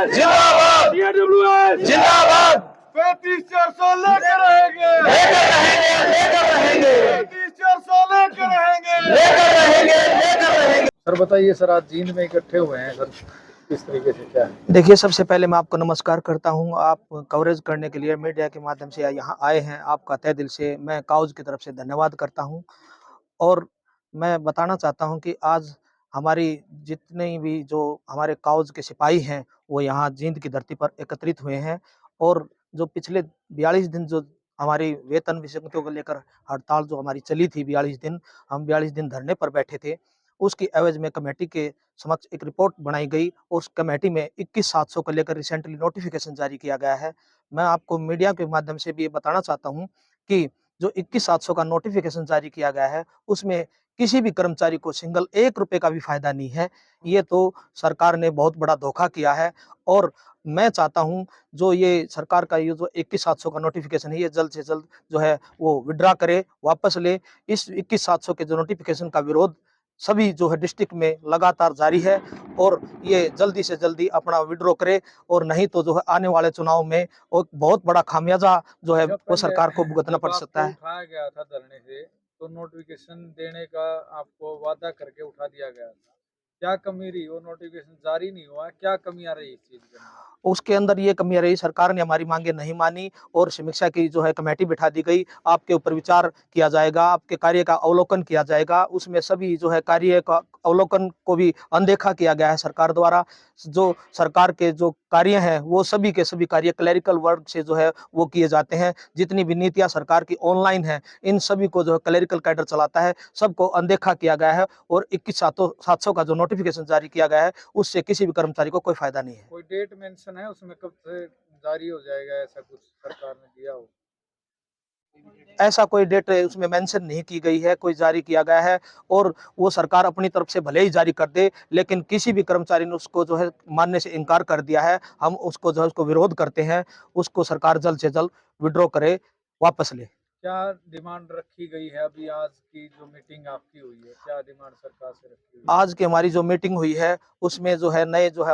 जिंदाबाद, DAWS जिंदाबाद, 35,400 लेकर रहेंगे, लेकर रहेंगे, लेकर रहेंगे, 35,400 लेकर रहेंगे, लेकर रहेंगे, लेकर रहेंगे। सर बताइए सर, आज जींद में इकट्ठे हुए हैं सर, किस तरीके से क्या है? देखिए, सबसे पहले मैं आपको नमस्कार करता हूं। आप कवरेज करने के लिए मीडिया के माध्यम से यहाँ आए हैं, आपका तहे दिल से मैं काउज की तरफ से धन्यवाद करता हूं। और मैं बताना चाहता हूं कि आज हमारी जितने भी जो हमारे काउज के सिपाही हैं, वो यहाँ जींद की धरती पर एकत्रित हुए हैं। और जो पिछले 42 दिन जो हमारी वेतन विसंगतियों को लेकर हड़ताल जो हमारी चली थी, 42 दिन हम 42 दिन धरने पर बैठे थे, उसकी एवज में कमेटी के समक्ष एक रिपोर्ट बनाई गई और उस कमेटी में 21,700 को लेकर रिसेंटली नोटिफिकेशन जारी किया गया है। मैं आपको मीडिया के माध्यम से भी ये बताना चाहता हूँ कि जो 21,700 का नोटिफिकेशन जारी किया गया है, उसमें किसी भी कर्मचारी को सिंगल 1 रुपए का भी फायदा नहीं है। ये तो सरकार ने बहुत बड़ा धोखा किया है। और मैं चाहता हूँ जो ये सरकार का ये जो 21,700 का नोटिफिकेशन है, ये जल्द से जल्द जो है वो विथड्रॉ करे, वापस ले। इस 21,700 के जो नोटिफिकेशन का विरोध सभी जो है डिस्ट्रिक्ट में लगातार जारी है और ये जल्दी से जल्दी अपना विड्रॉ करे, और नहीं तो जो है आने वाले चुनाव में एक बहुत बड़ा खामियाजा जो है वो सरकार को भुगतना पड़ सकता है। उठाया गया था धरने से, तो नोटिफिकेशन देने का आपको वादा करके उठा दिया गया था। क्या कमी रही? वो नोटिफिकेशन जारी नहीं हुआ, क्या कमी आ रही इस चीज के अंदर? उसके अंदर ये कमी रही, सरकार ने हमारी मांगे नहीं मानी और समीक्षा की जो है कमेटी बिठा दी गई। आपके ऊपर विचार किया जाएगा, आपके कार्य का अवलोकन किया जाएगा। उसमें सभी जो है कार्य का अवलोकन को भी अनदेखा किया गया है सरकार द्वारा। जो सरकार के जो कार्य हैं, वो सभी के सभी कार्य क्लरिकल वर्ग से जो है वो किए जाते हैं। जितनी भी नीतियां सरकार की ऑनलाइन है, इन सभी को जो है क्लरिकल कैडर चलाता है, सबको अनदेखा किया गया है। और 21,700 का जो नोटिफिकेशन जारी किया गया है, उससे किसी भी कर्मचारी को कोई फायदा नहीं है। कोई डेट मेंशन है उसमें, कब से जारी हो जाएगा? ऐसा कुछ सरकार ने दिया हो? ऐसा कोई डेट उसमें मेंशन नहीं की गई है, कोई जारी किया गया है। और वो सरकार अपनी तरफ से भले ही जारी कर दे, लेकिन किसी भी कर्मचारी ने उसको जो है मानने से इनकार कर दिया है। हम उसको जो है उसको विरोध करते हैं। उसको सरकार जल्द से जल्द विड्रॉ करे, वापस ले। क्या डिमांड रखी गई है? अभी आज की जो मीटिंग आपकी हुई है, क्या डिमांड सरकार से रखी हुई है? आज की हमारी जो मीटिंग हुई है, उसमें जो है नए जो है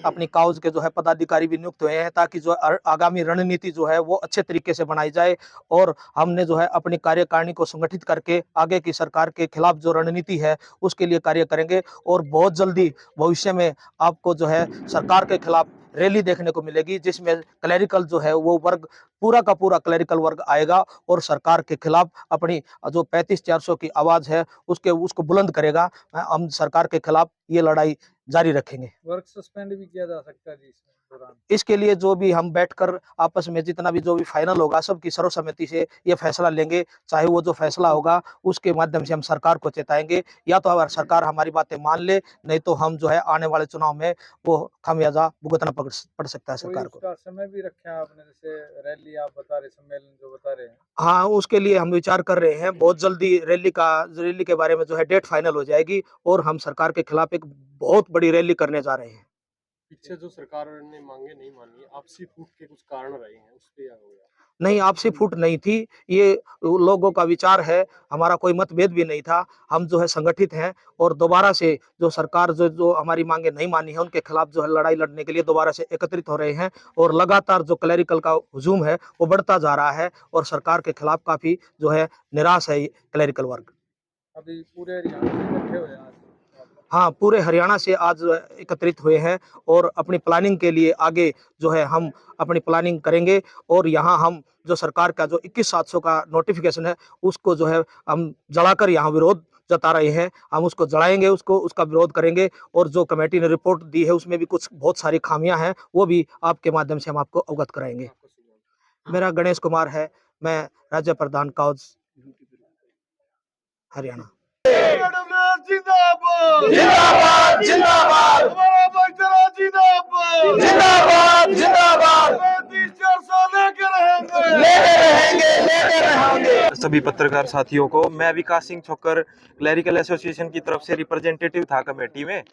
अपनी काउज के जो है पदाधिकारी भी नियुक्त हुए हैं, ताकि जो आगामी रणनीति जो है वो अच्छे तरीके से बनाई जाए। और हमने जो है अपनी कार्यकारिणी को संगठित करके आगे की सरकार के खिलाफ जो रणनीति है उसके लिए कार्य करेंगे। और बहुत जल्दी भविष्य में आपको जो है सरकार के खिलाफ रैली देखने को मिलेगी, जिसमें क्लरिकल जो है वो वर्ग, पूरा का पूरा क्लरिकल वर्ग आएगा और सरकार के खिलाफ अपनी जो 35,400 की आवाज है उसको बुलंद करेगा। हम सरकार के खिलाफ ये लड़ाई जारी रखेंगे। वर्क सस्पेंड भी किया जा सकता है जी इसमें दौरान? इसके लिए जो भी हम बैठकर आपस में जितना भी जो भी फाइनल होगा, सबकी सर्वसम्मति से ये फैसला लेंगे। चाहे वो जो फैसला होगा उसके माध्यम से हम सरकार को चेताएंगे, या तो अगर सरकार हमारी बातें मान ले, नहीं तो हम जो है आने वाले चुनाव में वो खामियाजा भुगतना पड़ सकता है कोई सरकार को। उसका समय भी रखा है आपने? जैसे रैली आप बता रहे, सम्मेलन जो बता रहे हैं, हाँ, उसके लिए हम विचार कर रहे हैं। बहुत जल्दी रैली के बारे में जो है डेट फाइनल हो जाएगी और हम सरकार के खिलाफ एक बहुत बड़ी रैली करने जा रहे हैं। पीछे जो सरकार ने मांगे नहीं मानी, आपसी फूट के कुछ कारण रहे हैं, उस पे क्या हो गया? नहीं, आपसी फूट नहीं थी, ये लोगों का विचार है, हमारा कोई मतभेद भी नहीं था। हम जो है संगठित हैं और दोबारा से जो सरकार जो हमारी मांगे नहीं मानी है, उनके खिलाफ जो है लड़ाई लड़ने के लिए दोबारा से एकत्रित हो रहे हैं। और लगातार जो क्लरिकल का हुजूम है वो बढ़ता जा रहा है और सरकार के खिलाफ काफी जो है निराश है ये क्लरिकल वर्ग। अभी पूरे हरियाणा से इकट्ठे हुए हैं आज? हाँ, पूरे हरियाणा से आज एकत्रित हुए हैं और अपनी प्लानिंग के लिए आगे जो है हम अपनी प्लानिंग करेंगे। और यहाँ हम जो सरकार का जो 21,700 का नोटिफिकेशन है उसको जो है हम जलाकर यहाँ विरोध जता रहे हैं। हम उसको जलाएंगे, उसका विरोध करेंगे। और जो कमेटी ने रिपोर्ट दी है उसमें भी कुछ बहुत सारी खामियां हैं, वो भी आपके माध्यम से हम आपको अवगत कराएंगे। मेरा गणेश कुमार है, मैं राज्य प्रधान काउज हरियाणा। जिंदाबाद जिंदाबाद, जिंदाबाद, हमारा भाईचारा जिंदाबाद जिंदाबाद, जिंदाबाद, 35,400 लेकर रहेंगे, लेकर रहेंगे, लेकर रहेंगे। सभी पत्रकार साथियों को, मैं विकास सिंह छोकर क्लरिकल एसोसिएशन की तरफ से रिप्रेजेंटेटिव था कमेटी में।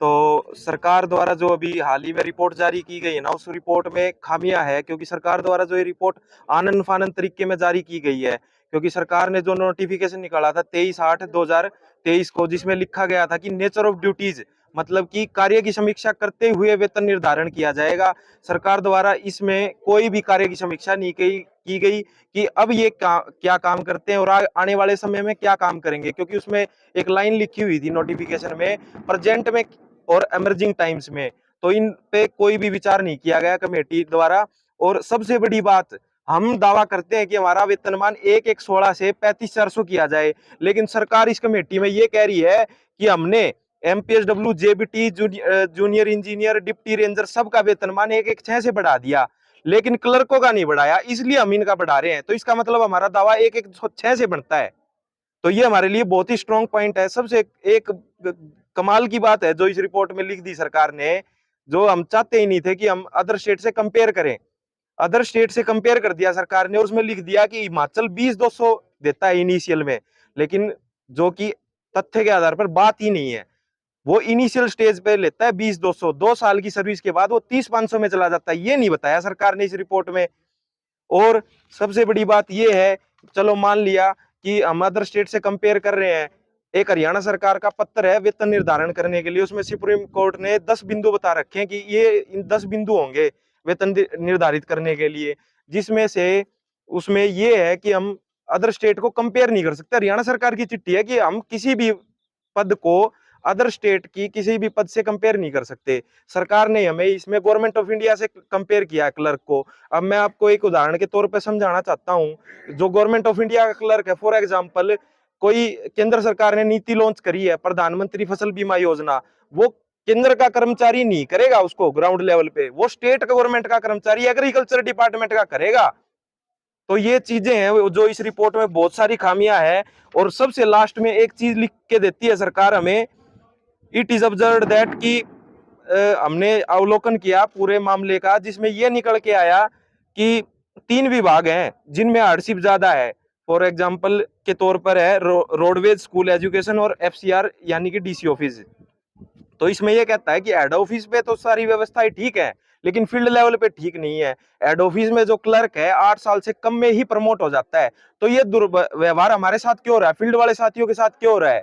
तो सरकार द्वारा जो अभी हाल ही में रिपोर्ट जारी की गई है ना, उस रिपोर्ट में खामियां है, क्योंकि सरकार द्वारा जो ये रिपोर्ट आनन फानन तरीके में जारी की गई है। क्योंकि सरकार ने जो नोटिफिकेशन निकाला था 23/8/2023 को, जिसमें लिखा गया था कि नेचर ऑफ ड्यूटीज मतलब कि कार्य की समीक्षा करते हुए वेतन निर्धारण किया जाएगा। सरकार द्वारा इसमें कोई भी कार्य की समीक्षा नहीं की गई कि अब ये क्या काम करते हैं और आने वाले समय में क्या काम करेंगे, क्योंकि उसमें एक लाइन लिखी हुई थी नोटिफिकेशन में, प्रेजेंट में और इमर्जिंग टाइम्स में। तो इन पे कोई भी विचार नहीं किया गया कमेटी द्वारा। और सबसे बड़ी बात, हम दावा करते हैं कि हमारा वेतनमान 1/16 से 35,400 किया जाए, लेकिन सरकार इस कमेटी में ये कह रही है कि हमने MPSW, JBT, junior engineer, deputy ranger सबका वेतनमान 1/6 से बढ़ा दिया, लेकिन क्लर्कों का नहीं बढ़ाया, इसलिए हम इनका बढ़ा रहे हैं। तो इसका मतलब हमारा दावा 1/6 से बनता है। तो ये हमारे लिए बहुत ही स्ट्रॉन्ग पॉइंट है। सबसे एक कमाल की बात है जो इस रिपोर्ट में लिख दी सरकार ने, जो हम चाहते ही नहीं थे कि हम अदर स्टेट से कंपेयर करें। अदर स्टेट से कंपेयर कर दिया सरकार ने और उसमें लिख दिया कि हिमाचल 20,200 देता है इनिशियल में, लेकिन जो कि तथ्य के आधार पर बात ही नहीं है। वो इनिशियल स्टेज पे लेता है 20,200, 2 साल की सर्विस के बाद वो 30,500 में चला जाता है। ये नहीं बताया सरकार ने इस रिपोर्ट में। और सबसे बड़ी बात ये है, चलो मान लिया कि हम अदर स्टेट से कंपेयर कर रहे हैं, एक हरियाणा सरकार का पत्र है वेतन निर्धारण करने के लिए, उसमें सुप्रीम कोर्ट ने 10 बिंदु बता रखे हैं कि ये इन 10 बिंदु होंगे वेतन निर्धारित करने के लिए, जिसमें से उसमें ये है कि हम अदर स्टेट को कंपेयर नहीं कर सकते। हरियाणा सरकार की चिट्ठी है कि हम किसी भी पद को अदर स्टेट की किसी भी पद से कंपेयर नहीं कर सकते। सरकार ने हमें इसमें गवर्नमेंट ऑफ इंडिया से कंपेयर किया है क्लर्क को। अब मैं आपको एक उदाहरण के तौर पर समझाना चाहता हूं। जो गवर्नमेंट ऑफ इंडिया का क्लर्क है, फॉर एग्जांपल कोई केंद्र सरकार ने नीति लॉन्च करी है प्रधानमंत्री फसल बीमा योजना, वो केंद्र का कर्मचारी नहीं करेगा उसको ग्राउंड लेवल पे, वो स्टेट गवर्नमेंट का कर्मचारी एग्रीकल्चर डिपार्टमेंट का करेगा। तो ये चीजें हैं जो इस रिपोर्ट में बहुत सारी खामियां हैं। और सबसे लास्ट में एक चीज लिख के देती है सरकार हमें, इट इज ऑब्जर्व्ड दैट कि हमने अवलोकन किया पूरे मामले का, जिसमें यह निकल के आया कि 3 विभाग हैं जिनमें हार्डशिप ज्यादा है। फॉर एग्जांपल के तौर पर है रोडवेज, स्कूल एजुकेशन और एफसीआर यानी कि डीसी ऑफिस। तो इसमें यह कहता है कि हेड ऑफिस पे तो सारी व्यवस्थाएं ठीक है, लेकिन फील्ड लेवल पे ठीक नहीं है। हेड ऑफिस में जो क्लर्क है 8 साल से कम में ही प्रमोट हो जाता है। तो ये दुर्व्यवहार हमारे साथ क्यों हो रहा है, फील्ड वाले साथियों के साथ क्यों हो रहा है?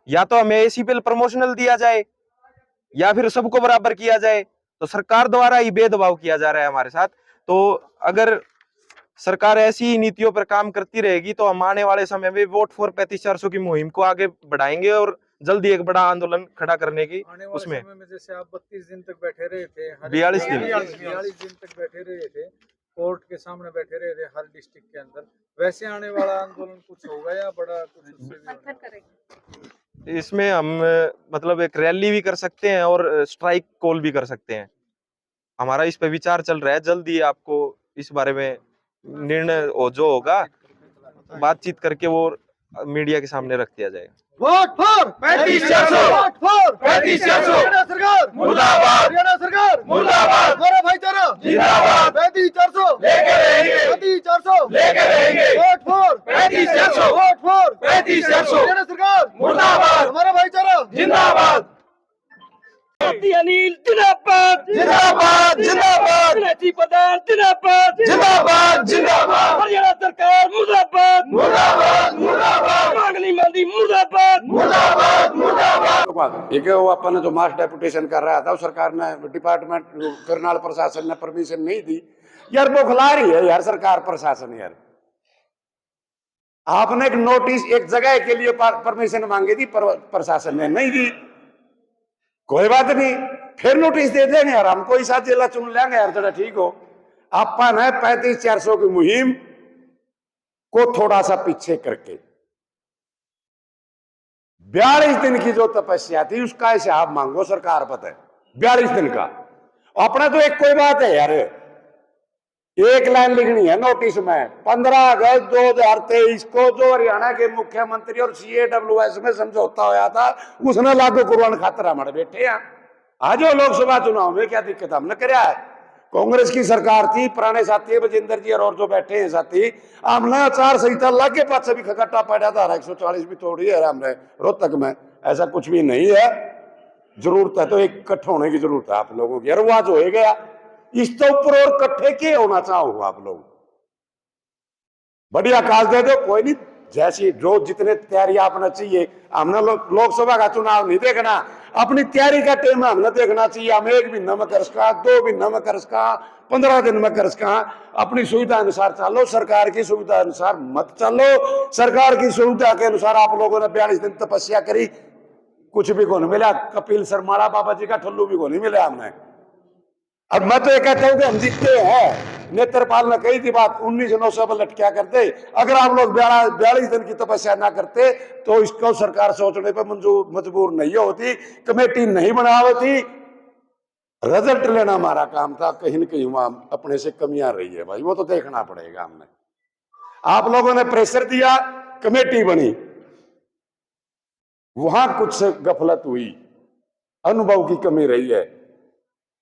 या तो हमें एसीपीएल प्रमोशनल दिया जाए या फिर सबको बराबर किया जाए। तो सरकार द्वारा ही भेदभाव किया जा रहा है हमारे साथ। तो अगर सरकार ऐसी ही नीतियों पर काम करती रहेगी तो हम आने वाले समय में वोट फॉर 35,400 की मुहिम को आगे बढ़ाएंगे और जल्दी एक बड़ा आंदोलन खड़ा करने की आने वाले उसमें। समय में जैसे आप 32 दिन तक बैठे रहे थे, 42 दिन 42 दिन तक बैठे रहे थे, कोर्ट के सामने बैठे रहे थे हर डिस्ट्रिक्ट के अंदर, वैसे आने वाला आंदोलन कुछ होगा या बड़ा कुछ उससे भी होगा? इसमें हम मतलब एक रैली भी कर सकते हैं और स्ट्राइक कॉल भी कर सकते हैं। हमारा इस पे विचार चल रहा है, जल्दी आपको इस बारे में निर्णय जो होगा बातचीत करके वो मीडिया के सामने रख दिया जाएगा। Vote for 35,400, vote for 35,400, Haryana सरकार मुर्दाबाद, हरियाणा सरकार मुर्दाबाद, हमारा भाईचारा जिंदाबाद, 35,400 लेके रहेंगे, 35,400 लेके रहेंगे, vote for 35,400, vote for 35,400, Haryana सरकार मुर्दाबाद, हमारा भाईचारा जिंदाबाद। अनिल जिंदाबाद जिंदाबाद जिंदाबाद विनायक प्रधान जिंदाबाद जिंदाबाद जिंदाबाद, हरियाणा सरकार मुर्दाबाद मुर्दाबाद मुर्दाबाद मांगनी मंदी मुर्दाबाद मुर्दाबाद मुर्दाबाद। एक वो अपन जो मास डेपुटेशन कर रहा था, वो सरकार ने डिपार्टमेंट करनाल प्रशासन ने परमिशन नहीं दी। यार बौखला रही है यार सरकार प्रशासन। यार आपने एक नोटिस एक जगह के लिए परमिशन मांगी थी, प्रशासन ने नहीं दी, कोई बात नहीं, फिर नोटिस दे देंगे यार, हम कोई सा जिला चुन लेंगे यार, थोड़ा ठीक हो। अपन है 35,400 की मुहिम को थोड़ा सा पीछे करके 42 दिन की जो तपस्या थी उसका हिसाब मांगो सरकार पता है। 42 दिन का अपना तो एक कोई बात है यार, एक लाइन लिखनी है नोटिस में 15 अगस्त 2023 को जो हरियाणा के मुख्यमंत्री और CAWS में समझौता होया था उसने लागू करवाने खातर हमारे बैठे हैं। आज लोकसभा चुनाव में क्या दिक्कत हमने कराया है, कांग्रेस की सरकार थी, पुराने साथी बजिंदर जी और जो बैठे हैं साथी, हमने आचार संहिता लागे पास भी खकट्टा पड़ा था, 140 भी तोड़ी है हमने रोहतक में, ऐसा कुछ भी नहीं है। जरूरत है तो इकट्ठा होने की जरूरत है आप लोगों की, और वह जो हो गया इस तो ऊपर और इकट्ठे के होना चाहो आप लोग, बढ़िया काज दे दो, कोई नहीं, जैसी जो जितने तैयारी आपने चाहिए। हमने लोकसभा का चुनाव नहीं देखना, अपनी तैयारी का टाइम हमने देखना चाहिए। हम 1 महीना में कर सका, 2 महीना में कर सका, 15 दिन में कर सका। अपनी सुविधा अनुसार चलो, सरकार की सुविधा अनुसार मत चलो। सरकार की सुविधा के अनुसार आप लोगों ने 42 दिन तपस्या करी, कुछ भी को नहीं मिला। कपिल शर्मा बाबा जी का ठल्लू भी को नहीं मिला हमने। अब मैं तो ये कहता हूं कि हम जीतते हैं। नेत्रपाल ने कही थी बात, 19 सब लटकिया करते। अगर आप लोग 42 दिन की तपस्या ना करते तो इसको सरकार सोचने पर मजबूर नहीं होती, कमेटी नहीं बना होती। रिजल्ट लेना हमारा काम था, कहीं न कहीं वहां अपने से कमियां रही है भाई, वो तो देखना पड़ेगा हमने। आप लोगों ने प्रेशर दिया, कमेटी बनी, वहां कुछ गफलत हुई, अनुभव की कमी रही है।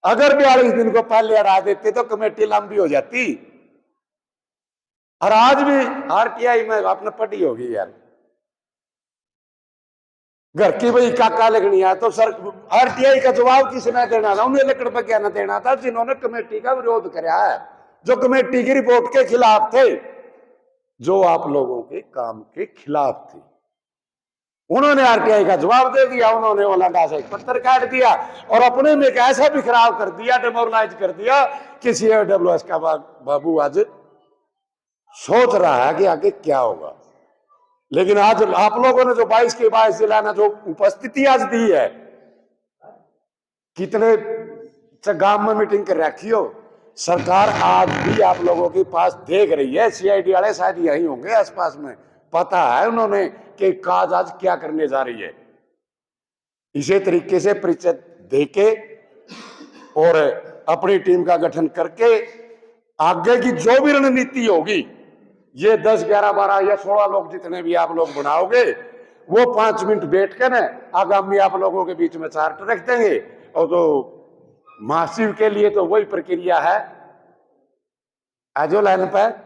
अगर 42 दिन को पहले हरा देते तो कमेटी लंबी हो जाती। और आज भी आरटीआई में आपने पढ़ी होगी यार, घर की भाई काका लगनी है तो सर आरटीआई का जवाब किसने देना था? उन्हें लकड़ पर क्या ना देना था जिन्होंने कमेटी का विरोध कराया है, जो कमेटी की रिपोर्ट के खिलाफ थे, जो आप लोगों के काम के खिलाफ थे। उन्होंने आरटीआई का जवाब दे दिया, उन्होंने ओलांडा से एक पत्थर काट दिया और अपने में एक ऐसा बिखराव कर दिया, डिमोरलाइज कर दिया कि सीएडब्ल्यूएस का बाबू आज सोच रहा है कि आगे क्या होगा। लेकिन आज आप लोगों ने जो 22 के 22 जिला ने जो उपस्थिति आज दी है, कितने गांव में मीटिंग कर रखी हो, सरकार आज भी आप लोगों के पास देख रही है। सीआईडी वाले शायद यही होंगे आसपास में, पता है उन्होंने कि काज आज क्या करने जा रही है। इसी तरीके से परिचय देके और अपनी टीम का गठन करके आगे की जो भी रणनीति होगी, ये 10, 11, 12 या 16 लोग जितने भी आप लोग बनाओगे, वो 5 मिनट बैठ कर आगामी आप लोगों के बीच में चार्ट रख देंगे। और तो महाशिव के लिए तो वही प्रक्रिया है, आजो लाइन पर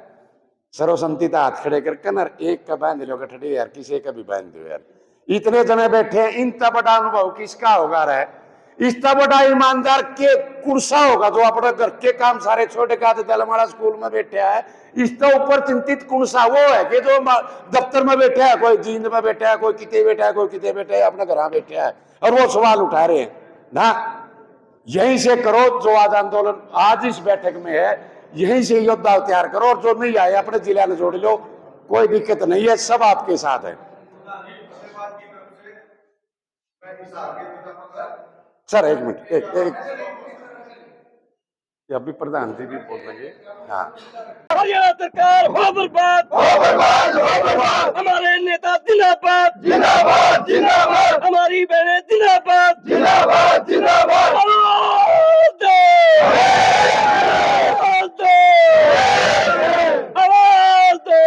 सर्वसम्मति का हाथ खड़े करके ना एक का बांध लो गठड़ी यार, किसी का भी बांध दो यार। इतने जने बैठे हैं, इतना बड़ा अनुभव किसका होगा रहा है? इतना बड़ा ईमानदार के कुर्सा होगा जो अपने घर के काम सारे छोटे का दलमाड़ा स्कूल में बैठे है। इसके ऊपर चिंतित कुर्सा वो है कि जो दफ्तर में बैठे है, कोई जींद में बैठा है, कोई किते बैठा है, कोई किते बैठा है, अपने घर बैठे है और वो सवाल उठा रहे हैं ना। यहीं से करो जो आज आंदोलन आज इस बैठक में है, यहीं से योद्धा तैयार करो। और जो नहीं आए अपने जिला में जोड़ लो, कोई दिक्कत नहीं है, सब आपके साथ है। सर एक मिनट, एक अभी प्रधान जी भी बोल रहे हैं। हाँ, हरियाणा सरकार हो बर्बाद, हमारे नेता जिंदाबाद जिंदाबाद जिंदाबाद, हमारी बहनें जिंदाबाद जिंदाबाद जिंदाबाद। आवाज दो, आवाज दो, आवाज दो।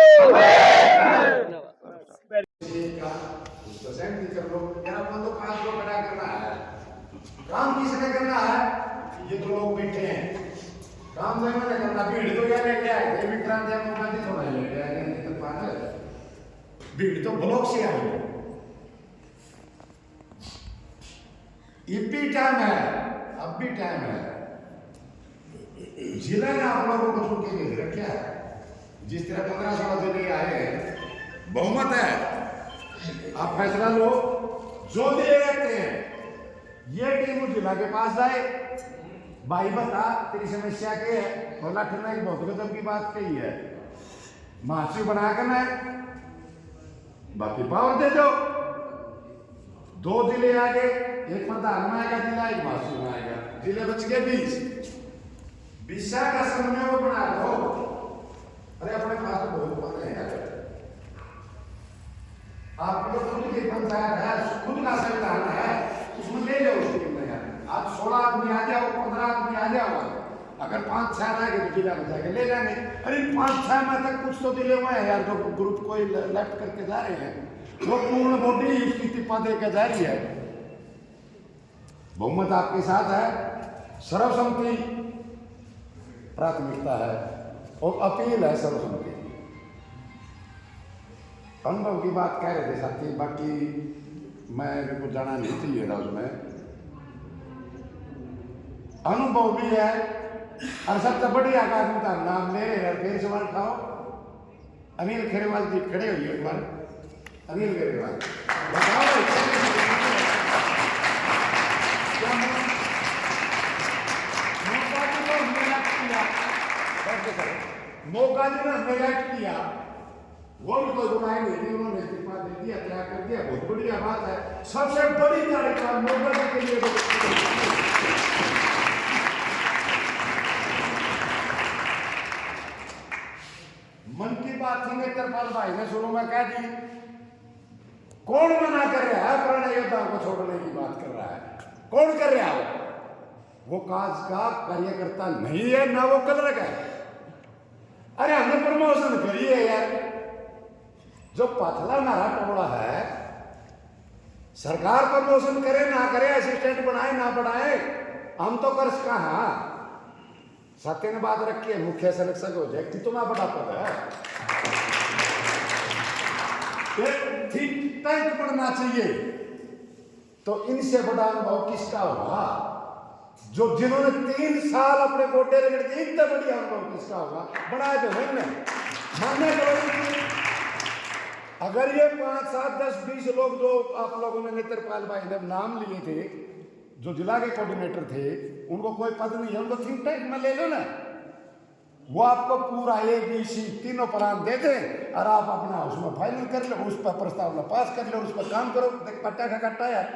काम किसने करना है? ये तो लोग बैठे हैं, काम नहीं मैंने करना। भीड़ तो क्या लेके आए, विक्रांत थोड़ा लेके आए, भीड़ तो ब्लॉक से आई है। ये भी टाइम है, अब भी टाइम है। जिला ने आप लोगों को चुन के भेज रखा है। जिस तरह 15-16 जिले आए हैं, बहुमत है, आप फैसला लो। जो जिले रहते हैं ये टीम उस जिला के पास जाए, भाई बता तेरी समस्या क्या है, और लठना एक बहुत गजब की बात कही है, महाशिव बना कर ना बाकी पावर दे दो। 2 जिले आगे, एक प्रधान में आएगा जिला, एक महाशिव में आएगा, जिले बच गए 20 का समय वो बना दो। अरे अपने पास तो बहुत पता है यार, आपको खुद की पंचायत है, खुद का संविधान है, उसमें ले जाओ उसकी यार। आप 16 आदमी आ जाओ, 15 आदमी आ जाओ, अगर 5-6 आएंगे तो जिला बचा के ले जाएंगे। अरे 5-6 में तक कुछ तो दिले हुए हैं यार, जो ग्रुप कोई लेफ्ट करके जा रहे हैं, वो पूर्ण बॉडी उसकी टिप्पा दे के जा रही है। बहुमत आपके साथ है, सर्वसम्मति प्राथमिकता है और अपील है सर्वसम्मति। अनुभव की बात कह रहे थे साथी, बाकी मैं कुछ जाना नहीं चाहिए था उसमें। अनुभव भी है और सबसे बढ़िया आदमी का नाम ले रहे, फिर सवाल उठाओ। अनिल खेरेवाल जी खड़े हुए एक बार, अनिल खेरेवाल बताओ मौका जो ना नेगलेक्ट किया, वो भी कोई बुराई नहीं थी, उन्होंने इस्तीफा दे दिया, त्याग कर दिया, बहुत बढ़िया बात है। सबसे बड़ी तारीफ नौकरी के लिए मन की बात थी, नेत्रपाल भाई ने शुरू में कह दी, कौन मना कर रहा है पुराने योद्धाओं को छोड़ने की बात कर रहा है? कौन कर रहा है? वो काज का कार्यकर्ता नहीं है ना, वो कलर का है। अरे हमने प्रमोशन करी है यार, जो पतला नारा टोला है, सरकार प्रमोशन करे ना करे, असिस्टेंट बनाए ना बढ़ाए, हम तो कर कहा सत्य ने बात रखी है, मुख्य संरक्षक हो जाए, कितना बड़ा पद है। थिंक टैंक बनना चाहिए, तो इनसे बड़ा अनुभव किसका होगा? जो जिन्होंने 3 साल अपने गोटे रगड़ दिए, इतना बढ़िया अनुभव किसका होगा? बनाया तो मैंने मानने को। अगर ये 5, 7, 10, 20 लोग जो आप लोगों ने नेत्रपाल भाई ने नाम लिए थे, जो जिला के कोऑर्डिनेटर थे, उनको कोई पद नहीं है, उनको थिंक टैंक में ले लो ना, वो आपको पूरा ABC तीनों प्लान दे दें और आप अपना उसमें फाइनल कर लो, उस पर प्रस्तावना पास कर लो, उस पर काम करो। पट्टा का कट्टा यार,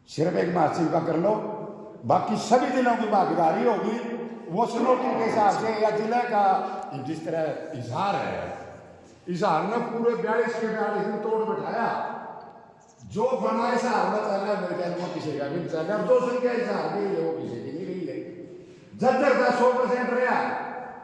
सिर्फ एक महासचिव का कर लो, बाकी सभी जिलों की भागीदारी होगी। वो स्लोटी के हिसाब से या जिले का जिस तरह इजहार है, इजहार ने पूरे 42 के 42 में तोड़ बैठाया। जो बना इजहार में चला मेरे ख्याल में किसी का भी चला, जो संख्या इजहार भी है वो किसी की नहीं रही है। जज्जर का 100% रहा,